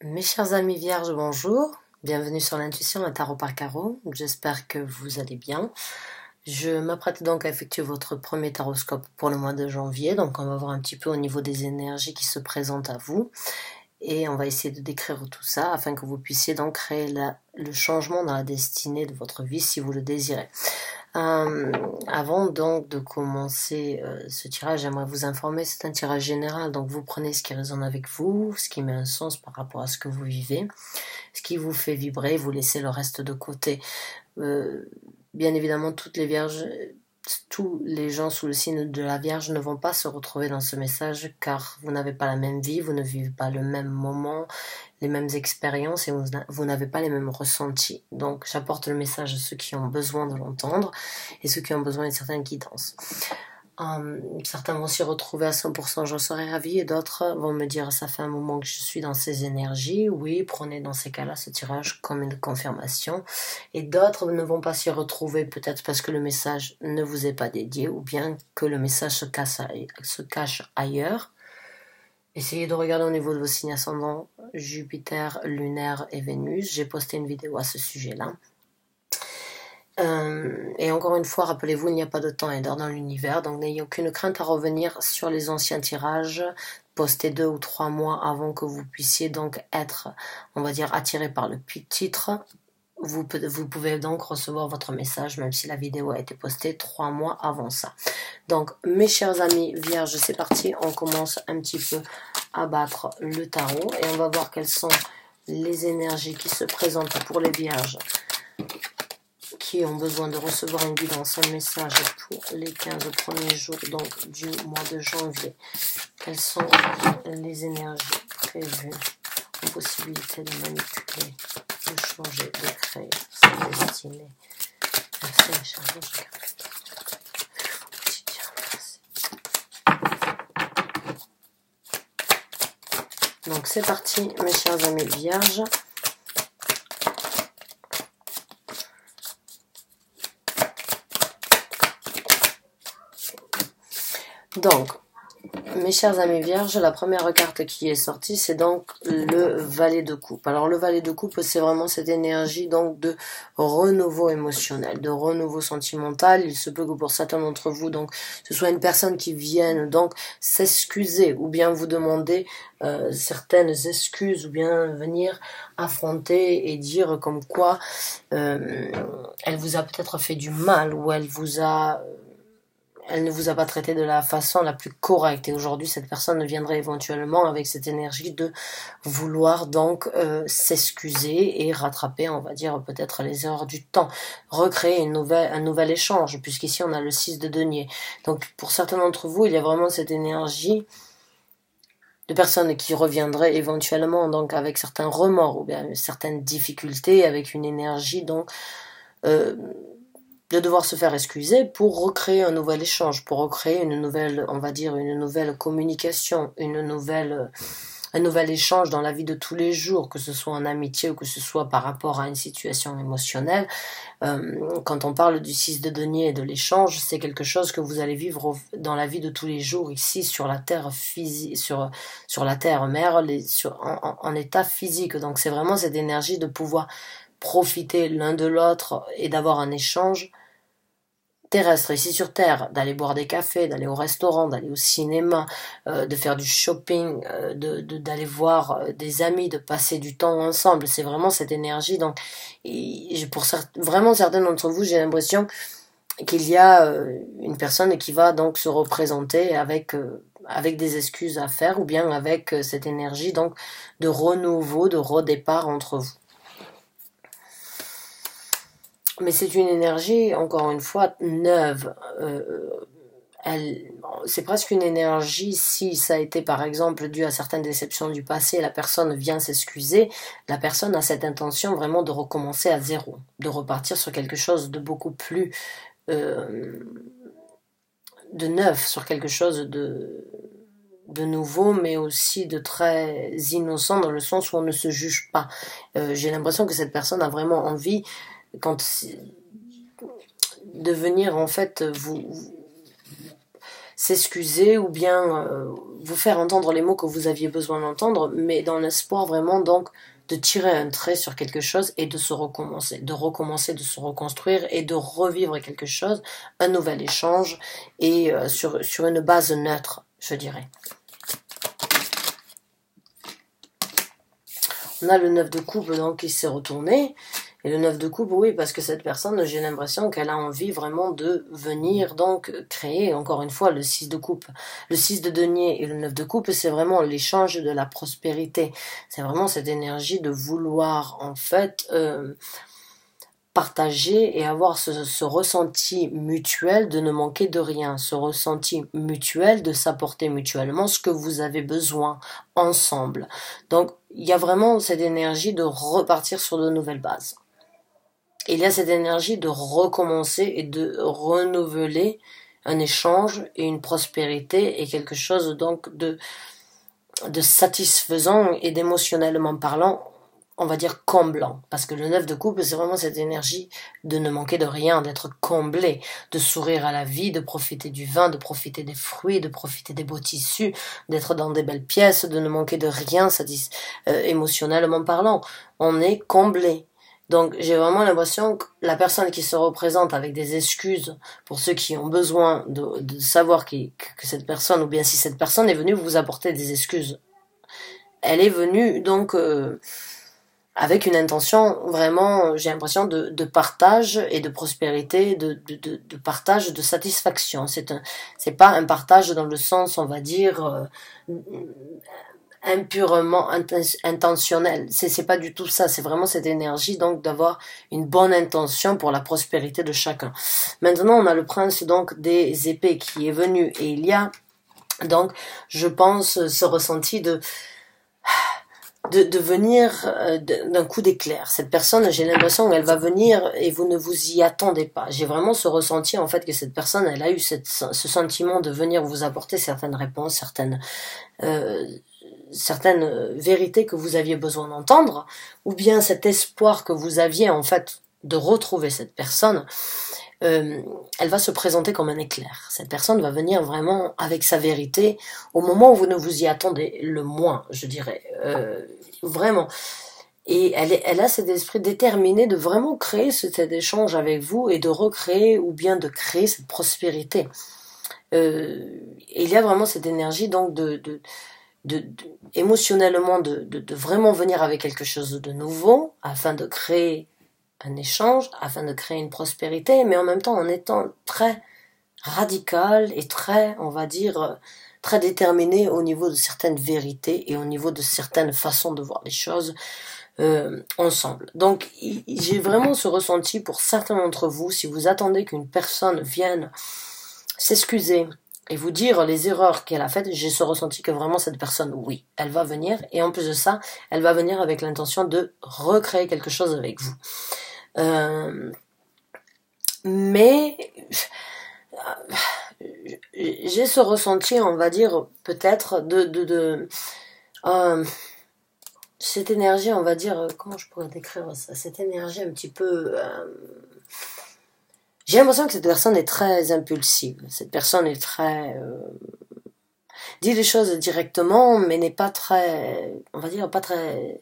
Mes chers amis vierges, bonjour. Bienvenue sur l'intuition, un tarot par carreau. J'espère que vous allez bien. Je m'apprête donc à effectuer votre premier taroscope pour le mois de janvier. Donc on va voir un petit peu au niveau des énergies qui se présentent à vous. Et on va essayer de décrire tout ça afin que vous puissiez donc créer le changement dans la destinée de votre vie si vous le désirez. Avant donc de commencer ce tirage, j'aimerais vous informer, c'est un tirage général, donc vous prenez ce qui résonne avec vous, ce qui met un sens par rapport à ce que vous vivez, ce qui vous fait vibrer, vous laissez le reste de côté. Bien évidemment, toutes les vierges, tous les gens sous le signe de la Vierge ne vont pas se retrouver dans ce message car vous n'avez pas la même vie, vous ne vivez pas le même moment, les mêmes expériences et vous n'avez pas les mêmes ressentis. Donc j'apporte le message à ceux qui ont besoin de l'entendre et ceux qui ont besoin d'une certaine guidance. Certains vont s'y retrouver à 100%, j'en serais ravie, et d'autres vont me dire ça fait un moment que je suis dans ces énergies. Oui, prenez dans ces cas-là ce tirage comme une confirmation, et d'autres ne vont pas s'y retrouver, peut-être parce que le message ne vous est pas dédié ou bien que le message se cache ailleurs. Essayez de regarder au niveau de vos signes ascendants, Jupiter, lunaire et Vénus. J'ai posté une vidéo à ce sujet-là. Et encore une fois, rappelez-vous, il n'y a pas de temps et d'heure dans l'univers, donc n'ayez aucune crainte à revenir sur les anciens tirages. Postez 2 ou 3 mois avant que vous puissiez donc être, on va dire, attiré par le titre. Vous pouvez donc recevoir votre message, même si la vidéo a été postée 3 mois avant ça. Donc, mes chers amis vierges, c'est parti. On commence un petit peu à battre le tarot et on va voir quelles sont les énergies qui se présentent pour les vierges qui ont besoin de recevoir une guidance, un message pour les 15 premiers jours donc, du mois de janvier. Quelles sont les énergies prévues, les possibilités de manipuler, de changer, de créer sa destinée. Merci mes chers anges. Donc c'est parti mes chers amis vierges. Donc, mes chers amis vierges, la première carte qui est sortie, c'est donc le valet de coupe. Alors le valet de coupe, c'est vraiment cette énergie donc de renouveau émotionnel, de renouveau sentimental. Il se peut que pour certains d'entre vous, donc, ce soit une personne qui vienne donc s'excuser ou bien vous demander certaines excuses ou bien venir affronter et dire comme quoi elle vous a peut-être fait du mal ou elle ne vous a pas traité de la façon la plus correcte. Et aujourd'hui, cette personne viendrait éventuellement avec cette énergie de vouloir donc s'excuser et rattraper, on va dire, peut-être les erreurs du temps. Recréer un nouvel échange, puisqu'ici, on a le 6 de denier. Donc, pour certains d'entre vous, il y a vraiment cette énergie de personnes qui reviendraient éventuellement donc avec certains remords ou bien certaines difficultés, avec une énergie donc de devoir se faire excuser pour recréer un nouvel échange, pour recréer une nouvelle, on va dire, une nouvelle communication, un nouvel échange dans la vie de tous les jours, que ce soit en amitié ou que ce soit par rapport à une situation émotionnelle. Quand on parle du 6 de denier et de l'échange, c'est quelque chose que vous allez vivre dans la vie de tous les jours ici sur la terre physique, sur la terre mère, en état physique. Donc c'est vraiment cette énergie de pouvoir profiter l'un de l'autre et d'avoir un échange terrestre ici sur terre, d'aller boire des cafés, d'aller au restaurant, d'aller au cinéma, de faire du shopping, d'aller voir des amis, de passer du temps ensemble. C'est vraiment cette énergie. Donc, vraiment certains d'entre vous, j'ai l'impression qu'il y a une personne qui va donc se représenter avec des excuses à faire ou bien avec cette énergie donc de renouveau, de redépart entre vous. Mais c'est une énergie, encore une fois, neuve. C'est presque une énergie, si ça a été par exemple dû à certaines déceptions du passé, la personne vient s'excuser, la personne a cette intention vraiment de recommencer à zéro, de repartir sur quelque chose de beaucoup plus de neuf, sur quelque chose de nouveau, mais aussi de très innocent dans le sens où on ne se juge pas. J'ai l'impression que cette personne a vraiment envie de venir en fait s'excuser ou bien vous faire entendre les mots que vous aviez besoin d'entendre, mais dans l'espoir vraiment donc de tirer un trait sur quelque chose et de se recommencer, de se reconstruire et de revivre quelque chose, un nouvel échange et sur une base neutre, je dirais. On a le 9 de coupe donc qui s'est retourné. Et le 9 de coupe, oui, parce que cette personne, j'ai l'impression qu'elle a envie vraiment de venir donc créer, encore une fois, le 6 de coupe. Le 6 de denier et le 9 de coupe, c'est vraiment l'échange de la prospérité. C'est vraiment cette énergie de vouloir, en fait, partager et avoir ce ressenti mutuel de ne manquer de rien, ce ressenti mutuel de s'apporter mutuellement ce que vous avez besoin ensemble. Donc, il y a vraiment cette énergie de repartir sur de nouvelles bases. Il y a cette énergie de recommencer et de renouveler un échange et une prospérité et quelque chose donc de satisfaisant et d'émotionnellement parlant, on va dire comblant. Parce que le 9 de coupe, c'est vraiment cette énergie de ne manquer de rien, d'être comblé, de sourire à la vie, de profiter du vin, de profiter des fruits, de profiter des beaux tissus, d'être dans des belles pièces, de ne manquer de rien, émotionnellement parlant. On est comblé. Donc j'ai vraiment l'impression que la personne qui se représente avec des excuses pour ceux qui ont besoin de savoir que cette personne, ou bien si cette personne est venue vous apporter des excuses, elle est venue donc avec une intention vraiment, j'ai l'impression, de partage et de prospérité, de partage, de satisfaction. C'est pas un partage dans le sens, on va dire, impurement intentionnel. C'est pas du tout ça. C'est vraiment cette énergie donc d'avoir une bonne intention pour la prospérité de chacun. Maintenant, on a le prince donc des épées qui est venu et il y a donc, je pense, ce ressenti de venir d'un coup d'éclair. Cette personne, j'ai l'impression qu'elle va venir et vous ne vous y attendez pas. J'ai vraiment ce ressenti en fait que cette personne, elle a eu ce sentiment de venir vous apporter certaines réponses, certaines vérités que vous aviez besoin d'entendre, ou bien cet espoir que vous aviez en fait de retrouver cette personne. Elle va se présenter comme un éclair. Cette personne va venir vraiment avec sa vérité au moment où vous ne vous y attendez le moins, je dirais. Vraiment. Et elle a cet esprit déterminé de vraiment créer cet échange avec vous et de recréer ou bien de créer cette prospérité. Et il y a vraiment cette énergie donc émotionnellement de vraiment venir avec quelque chose de nouveau afin de créer un échange, afin de créer une prospérité, mais en même temps en étant très radical et très, on va dire, très déterminé au niveau de certaines vérités et au niveau de certaines façons de voir les choses ensemble. Donc j'ai vraiment ce ressenti pour certains d'entre vous, si vous attendez qu'une personne vienne s'excuser et vous dire les erreurs qu'elle a faites, j'ai ce ressenti que vraiment cette personne, oui, elle va venir, et en plus de ça, elle va venir avec l'intention de recréer quelque chose avec vous. Mais j'ai ce ressenti, on va dire, peut-être cette énergie, on va dire, comment je pourrais décrire ça, cette énergie un petit peu... j'ai l'impression que cette personne est très impulsive, cette personne est très... dit les choses directement, mais n'est pas très, on va dire, pas très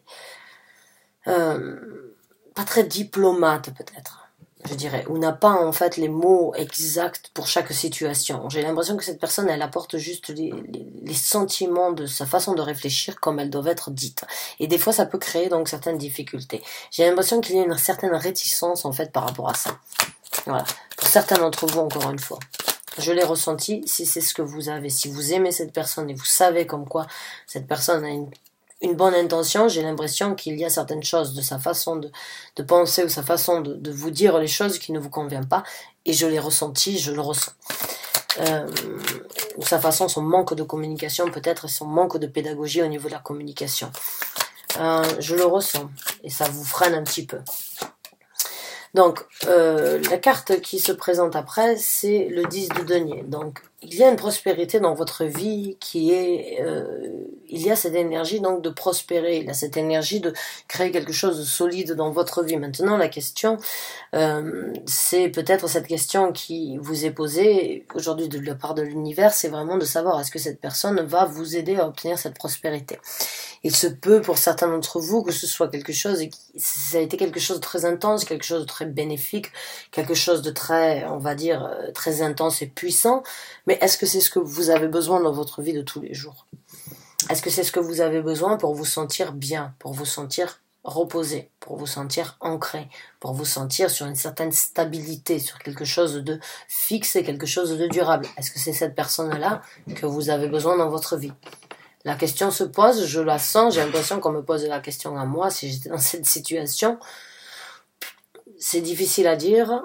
diplomate peut-être, je dirais, ou n'a pas en fait les mots exacts pour chaque situation. J'ai l'impression que cette personne, elle apporte juste les sentiments de sa façon de réfléchir comme elles doivent être dites. Et des fois, ça peut créer donc certaines difficultés. J'ai l'impression qu'il y a une certaine réticence en fait par rapport à ça. Voilà. Pour certains d'entre vous, encore une fois. Je l'ai ressenti, si c'est ce que vous avez. Si vous aimez cette personne et vous savez comme quoi cette personne a une bonne intention, j'ai l'impression qu'il y a certaines choses de sa façon de penser ou sa façon de vous dire les choses qui ne vous convient pas. Et je l'ai ressenti, je le ressens. Ou sa façon, son manque de communication peut-être, son manque de pédagogie au niveau de la communication. Je le ressens. Et ça vous freine un petit peu. Donc, la carte qui se présente après, c'est le 10 de denier. Donc, il y a une prospérité dans votre vie qui est il y a cette énergie donc de prospérer, il y a cette énergie de créer quelque chose de solide dans votre vie. Maintenant, la question, c'est peut-être cette question qui vous est posée aujourd'hui de la part de l'univers, c'est vraiment de savoir est-ce que cette personne va vous aider à obtenir cette prospérité. Il se peut pour certains d'entre vous que ce soit quelque chose, ça a été quelque chose de très intense, quelque chose de très bénéfique, quelque chose de très, on va dire, très intense et puissant, mais est-ce que c'est ce que vous avez besoin dans votre vie de tous les jours? Est-ce que c'est ce que vous avez besoin pour vous sentir bien, pour vous sentir reposé, pour vous sentir ancré, pour vous sentir sur une certaine stabilité, sur quelque chose de fixe et quelque chose de durable? Est-ce que c'est cette personne-là que vous avez besoin dans votre vie? La question se pose, je la sens, j'ai l'impression qu'on me pose la question à moi si j'étais dans cette situation. C'est difficile à dire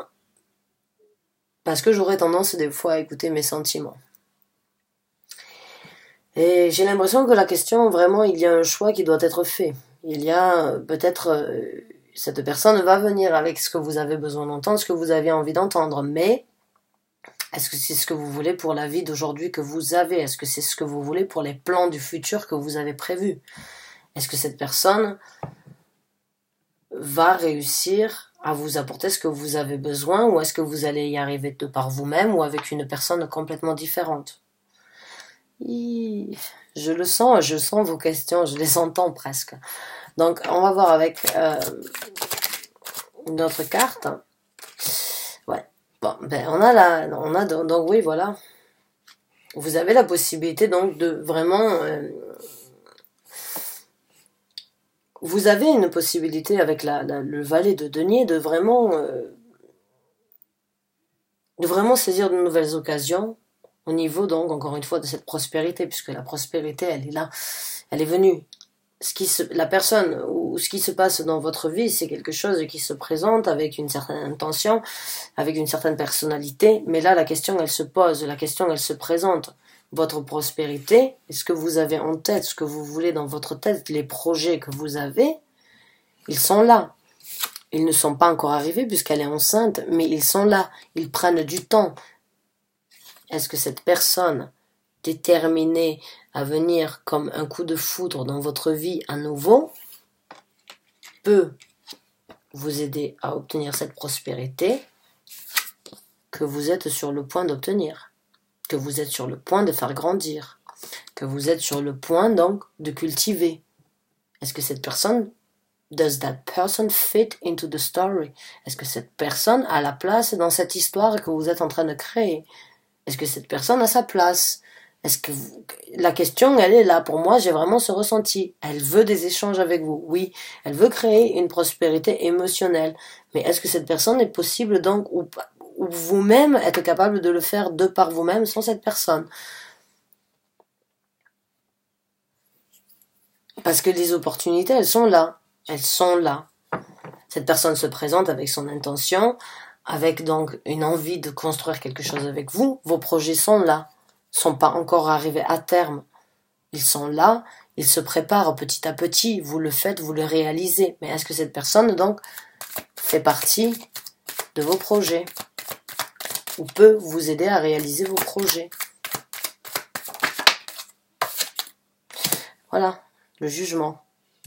parce que j'aurais tendance des fois à écouter mes sentiments. Et j'ai l'impression que la question, vraiment, il y a un choix qui doit être fait. Il y a peut-être, cette personne va venir avec ce que vous avez besoin d'entendre, ce que vous avez envie d'entendre, mais est-ce que c'est ce que vous voulez pour la vie d'aujourd'hui que vous avez? Est-ce que c'est ce que vous voulez pour les plans du futur que vous avez prévus? Est-ce que cette personne va réussir à vous apporter ce que vous avez besoin, ou est-ce que vous allez y arriver de par vous-même ou avec une personne complètement différente? Je le sens, je sens vos questions, je les entends presque. Donc on va voir avec une autre carte. Ouais. Bon, ben donc oui, voilà. Vous avez la possibilité donc de vraiment vous avez une possibilité avec le valet de denier de vraiment saisir de nouvelles occasions au niveau donc encore une fois de cette prospérité, puisque la prospérité elle est là, elle est venue. La personne ou ce qui se passe dans votre vie, c'est quelque chose qui se présente avec une certaine intention, avec une certaine personnalité, mais là la question elle se pose, la question elle se présente. Votre prospérité, ce que vous avez en tête, ce que vous voulez dans votre tête, les projets que vous avez, ils sont là. Ils ne sont pas encore arrivés puisqu'elle est enceinte, mais ils sont là, ils prennent du temps. Est-ce que cette personne déterminée à venir comme un coup de foudre dans votre vie à nouveau peut vous aider à obtenir cette prospérité que vous êtes sur le point d'obtenir, que vous êtes sur le point de faire grandir, que vous êtes sur le point donc de cultiver? Est-ce que cette personne, does that person fit into the story? Est-ce que cette personne a la place dans cette histoire que vous êtes en train de créer? Est-ce que cette personne a sa place? La question, elle est là. Pour moi, j'ai vraiment ce ressenti. Elle veut des échanges avec vous. Oui, elle veut créer une prospérité émotionnelle. Mais est-ce que cette personne est possible donc, ou vous-même êtes capable de le faire de par vous-même sans cette personne? Parce que les opportunités, elles sont là. Elles sont là. Cette personne se présente avec son intention, avec donc une envie de construire quelque chose avec vous. Vos projets sont là, sont pas encore arrivés à terme. Ils sont là, ils se préparent petit à petit. Vous le faites, vous le réalisez. Mais est-ce que cette personne donc fait partie de vos projets ou peut vous aider à réaliser vos projets? Voilà, le jugement.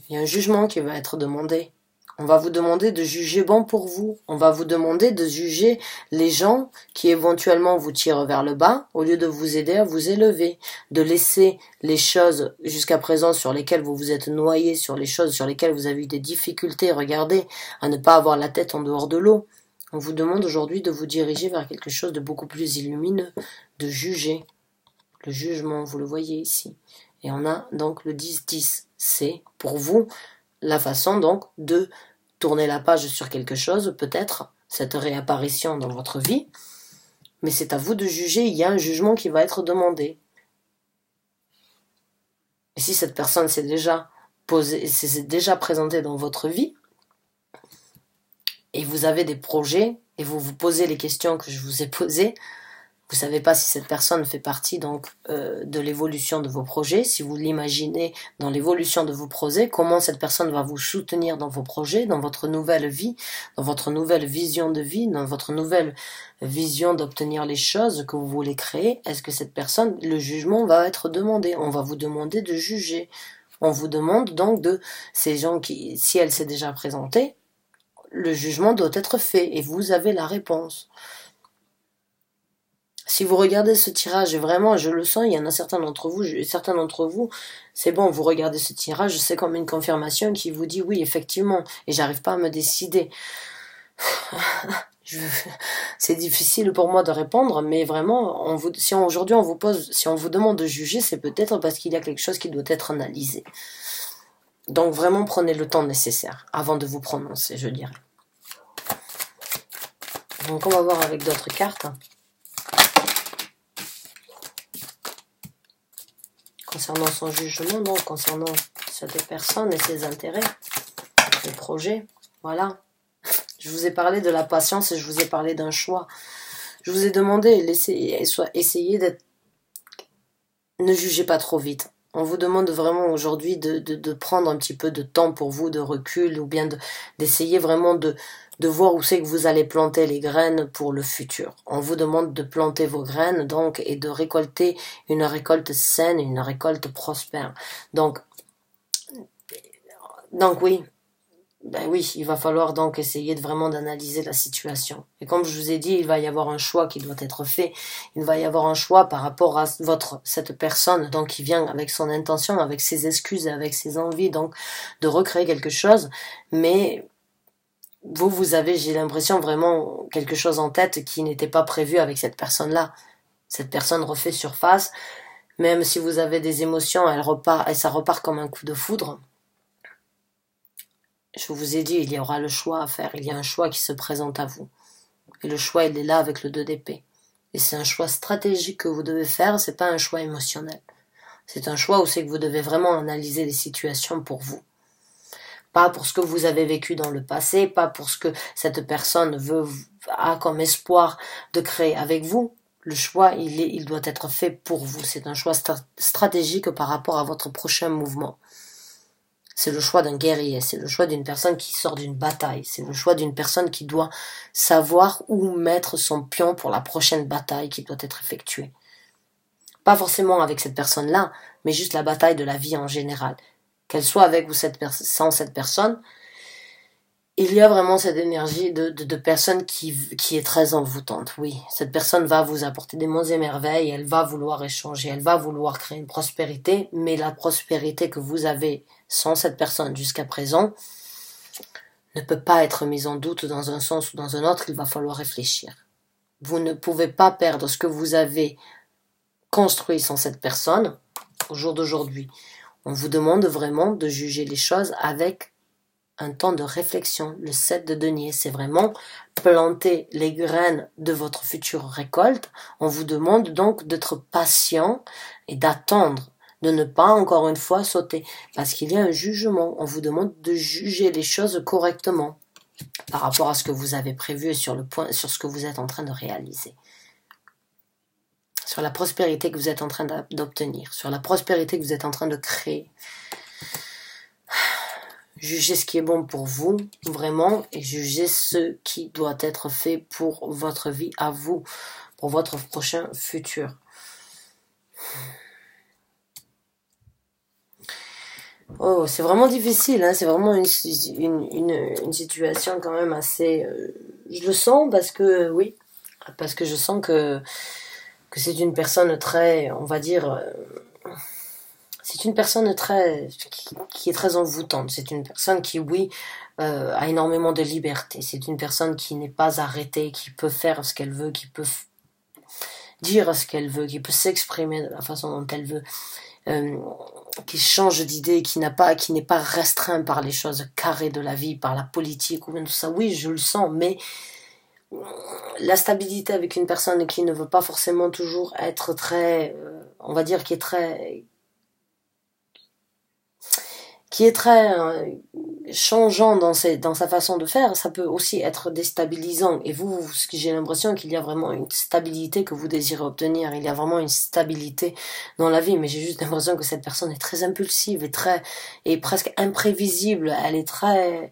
Il y a un jugement qui va être demandé. On va vous demander de juger bon pour vous. On va vous demander de juger les gens qui éventuellement vous tirent vers le bas au lieu de vous aider à vous élever. De laisser les choses jusqu'à présent sur lesquelles vous vous êtes noyé, sur les choses sur lesquelles vous avez eu des difficultés, regardez, à ne pas avoir la tête en dehors de l'eau. On vous demande aujourd'hui de vous diriger vers quelque chose de beaucoup plus illumineux, de juger. Le jugement, vous le voyez ici. Et on a donc le 10-10. C'est pour vous la façon donc de tourner la page sur quelque chose, peut-être cette réapparition dans votre vie, mais c'est à vous de juger, il y a un jugement qui va être demandé. Et si cette personne s'est déjà présentée dans votre vie, et vous avez des projets, et vous vous posez les questions que je vous ai posées, Vous savez pas si cette personne fait partie donc de l'évolution de vos projets, si vous l'imaginez dans l'évolution de vos projets, comment cette personne va vous soutenir dans vos projets, dans votre nouvelle vie, dans votre nouvelle vision de vie, dans votre nouvelle vision d'obtenir les choses que vous voulez créer. Est-ce que cette personne, le jugement va être demandé, on va vous demander de juger. On vous demande donc de ces gens qui, si elle s'est déjà présentée, le jugement doit être fait et vous avez la réponse. Si vous regardez ce tirage, et vraiment, je le sens, il y en a certains d'entre vous, c'est bon, vous regardez ce tirage, c'est comme une confirmation qui vous dit oui, effectivement, et j'arrive pas à me décider. C'est difficile pour moi de répondre, mais vraiment, aujourd'hui si on vous demande de juger, c'est peut-être parce qu'il y a quelque chose qui doit être analysé. Donc vraiment, prenez le temps nécessaire avant de vous prononcer, je dirais. Donc on va voir avec d'autres cartes. Concernant son jugement, donc concernant cette personne et ses intérêts, ses projets, voilà. Je vous ai parlé de la patience et je vous ai parlé d'un choix. Je vous ai demandé, essayez d'être... Ne jugez pas trop vite. On vous demande vraiment aujourd'hui de prendre un petit peu de temps pour vous, de recul, ou bien d'essayer vraiment de voir où c'est que vous allez planter les graines pour le futur. On vous demande de planter vos graines, donc, et de récolter une récolte saine, une récolte prospère. Donc oui. Ben oui, il va falloir donc essayer vraiment d'analyser la situation. Et comme je vous ai dit, il va y avoir un choix qui doit être fait. Il va y avoir un choix par rapport à cette personne, donc qui vient avec son intention, avec ses excuses, avec ses envies, donc de recréer quelque chose. Mais vous avez, j'ai l'impression, vraiment quelque chose en tête qui n'était pas prévu avec cette personne-là. Cette personne refait surface. Même si vous avez des émotions, ça repart comme un coup de foudre. Je vous ai dit, il y aura le choix à faire. Il y a un choix qui se présente à vous. Et le choix, il est là avec le 2 d'épée. Et c'est un choix stratégique que vous devez faire, c'est pas un choix émotionnel. C'est un choix où c'est que vous devez vraiment analyser les situations pour vous. Pas pour ce que vous avez vécu dans le passé, pas pour ce que cette personne a comme espoir de créer avec vous. Le choix, il doit être fait pour vous. C'est un choix stratégique par rapport à votre prochain mouvement. C'est le choix d'un guerrier, c'est le choix d'une personne qui sort d'une bataille, c'est le choix d'une personne qui doit savoir où mettre son pion pour la prochaine bataille qui doit être effectuée. Pas forcément avec cette personne-là, mais juste la bataille de la vie en général. Qu'elle soit avec ou sans cette personne, il y a vraiment cette énergie de personne qui est très envoûtante. Oui, cette personne va vous apporter des monts et merveilles, elle va vouloir échanger, elle va vouloir créer une prospérité, mais la prospérité que vous avez sans cette personne jusqu'à présent ne peut pas être mise en doute dans un sens ou dans un autre, il va falloir réfléchir. Vous ne pouvez pas perdre ce que vous avez construit sans cette personne au jour d'aujourd'hui. On vous demande vraiment de juger les choses avec un temps de réflexion. Le 7 de denier, c'est vraiment planter les graines de votre future récolte. On vous demande donc d'être patient et d'attendre, de ne pas encore une fois sauter, parce qu'il y a un jugement. On vous demande de juger les choses correctement par rapport à ce que vous avez prévu et sur ce que vous êtes en train de réaliser. Sur la prospérité que vous êtes en train d'obtenir, sur la prospérité que vous êtes en train de créer. Jugez ce qui est bon pour vous, vraiment, et jugez ce qui doit être fait pour votre vie à vous, pour votre prochain futur. Oh, c'est vraiment difficile, hein, c'est vraiment une situation quand même assez... je le sens parce que, oui, parce que je sens que c'est une personne très, on va dire... c'est une personne qui est très envoûtante. C'est une personne qui, oui, a énormément de liberté. C'est une personne qui n'est pas arrêtée, qui peut faire ce qu'elle veut, qui peut dire ce qu'elle veut, qui peut s'exprimer de la façon dont elle veut, qui change d'idée, qui n'est pas restreint par les choses carrées de la vie, par la politique ou bien tout ça. Oui, je le sens, mais la stabilité avec une personne qui ne veut pas forcément toujours être très, on va dire, qui est très changeant dans sa façon de faire, ça peut aussi être déstabilisant. Et vous, j'ai l'impression qu'il y a vraiment une stabilité que vous désirez obtenir. Il y a vraiment une stabilité dans la vie, mais j'ai juste l'impression que cette personne est très impulsive et presque imprévisible. Elle est très...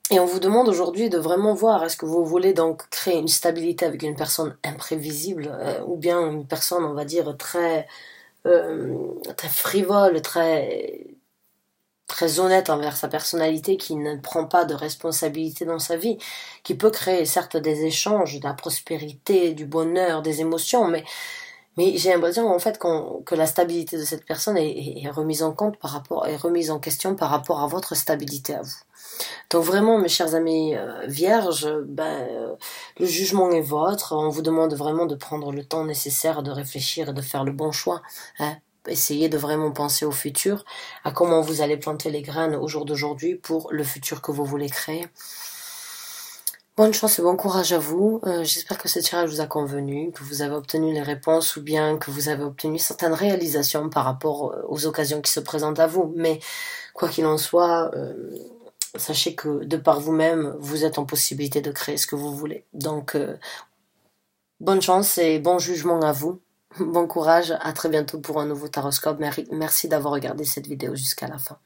Et on vous demande aujourd'hui de vraiment voir, est-ce que vous voulez donc créer une stabilité avec une personne imprévisible, ou bien une personne, on va dire, très frivole, très honnête envers sa personnalité, qui ne prend pas de responsabilité dans sa vie, qui peut créer certes des échanges, de la prospérité, du bonheur, des émotions, mais j'ai l'impression en fait que la stabilité de cette personne est remise en compte est remise en question par rapport à votre stabilité à vous. Donc vraiment, mes chers amis vierges, le jugement est vôtre. On vous demande vraiment de prendre le temps nécessaire de réfléchir et de faire le bon choix. Essayez de vraiment penser au futur, à comment vous allez planter les graines au jour d'aujourd'hui pour le futur que vous voulez créer. Bonne chance et bon courage à vous. J'espère que ce tirage vous a convenu, que vous avez obtenu les réponses ou bien que vous avez obtenu certaines réalisations par rapport aux occasions qui se présentent à vous. Mais quoi qu'il en soit, sachez que de par vous-même, vous êtes en possibilité de créer ce que vous voulez. Donc, bonne chance et bon jugement à vous. Bon courage, à très bientôt pour un nouveau taroscope. Merci d'avoir regardé cette vidéo jusqu'à la fin.